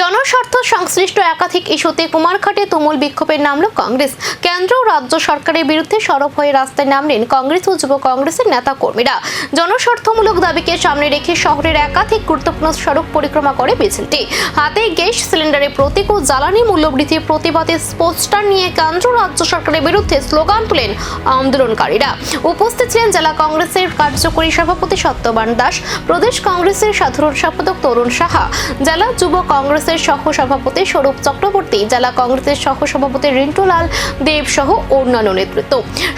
জনস্বার্থ সংশ্লিষ্ট একাধিক ইস্যুতে কুমারঘাটে তুমুল বিক্ষোভের নামল কংগ্রেস। কেন্দ্র ও রাজ্য সরকারের বিরুদ্ধে সরব হয়ে রাস্তায় নামলেন কংগ্রেস ও যুব কংগ্রেসের নেতা কর্মীরা। জনস্বার্থমূলক দাবিকে সামনে রেখে শহরের একাধিক গুরুত্বপূর্ণ সড়ক পরিক্রমা করে মিছিলটি। হাতে গ্যাস সিলিন্ডারের প্রতীক ও জ্বালানি মূল্যবৃদ্ধির প্রতিবাদে পোস্টার নিয়ে কেন্দ্র রাজ্য সরকারের বিরুদ্ধে স্লোগান তুলেন আন্দোলনকারীরা। উপস্থিত ছিলেন জেলা কংগ্রেসের কার্যকরী সভাপতি সত্যবান দাস, প্রদেশ কংগ্রেসের সাধারণ সম্পাদক তরুণ সাহা, জেলা যুব কংগ্রেসের সহ সভাপতি স্বরূপ চক্রবর্তী, জেলা কংগ্রেসের সহ সভাপতি রিন্টুলাল দেব সহ অন্যান্য নেতৃত্ব।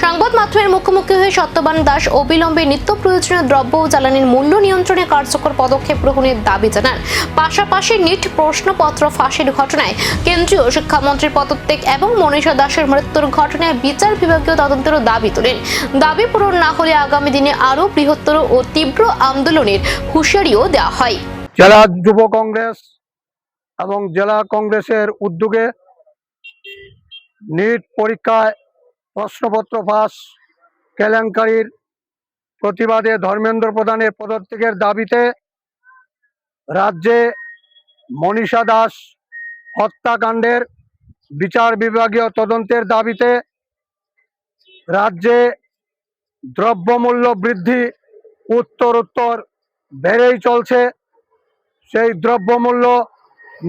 সংবাদ মাধ্যমের মুখোমুখি হয়ে সত্যবান দাস অবিলম্বে নিত্য প্রয়োজনীয় দ্রব্য ও জ্বালানির মূল্য নিয়ন্ত্রণে কার্যকর পদক্ষেপ গ্রহণের দাবি জানান। পাশাপাশি নিট প্রশ্নপত্র ফাঁসের ঘটনায় কেন্দ্রীয় শিক্ষামন্ত্রীর পদত্যাগ এবং মনীষা দাসের মৃত্যুর ঘটনায় বিচার বিভাগীয় তদন্তেরও দাবি তোলেন। দাবি পূরণ না হলে আগামী দিনে আরো বৃহত্তর ও তীব্র আন্দোলনের হুঁশিয়ারিও দেওয়া হয়। জেলা যুব কংগ্রেস এবং জেলা কংগ্রেসের উদ্যোগে নিট পরীক্ষায় প্রশ্নপত্র ফাঁস কেলেঙ্কারির প্রতিবাদে ধর্মেন্দ্র প্রধানের পদত্যাগের দাবিতে রাজ্যে মনীষা দাস হত্যাকাণ্ডের বিচার বিভাগীয় তদন্তের দাবিতে রাজ্যে দ্রব্যমূল্য বৃদ্ধি উত্তরোত্তর বেড়েই চলছে। সেই দ্রব্যমূল্য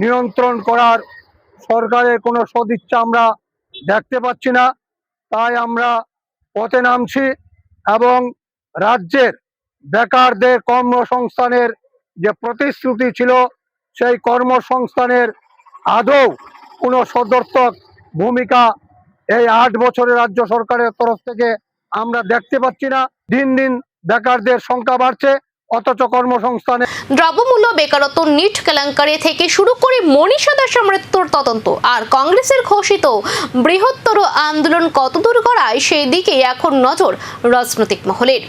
নিয়ন্ত্রণ করার সরকারের কোনো সদিচ্ছা আমরা দেখতে পাচ্ছি না। তাই আমরা পথে নামছি এবং রাজ্যের বেকারদের কর্মসংস্থানের যে প্রতিশ্রুতি ছিল সেই কর্মসংস্থানের আদৌ কোনো সদর্থক ভূমিকা এই 8 বছরের রাজ্য সরকারের তরফ থেকে আমরা দেখতে পাচ্ছি না। দিন দিন বেকারদের সংখ্যা বাড়ছে, অথচ কর্মসংস্থানে দ্রব্যমূল্য, বেকারত্ব, নিট কেলেঙ্কারি থেকে শুরু করে মনীষা দাসের মৃত্যুর তদন্ত আর কংগ্রেসের ঘোষিত বৃহত্তর আন্দোলন কতদূর গড়ায় সেই দিকে এখন নজর রাজনৈতিক মহলের।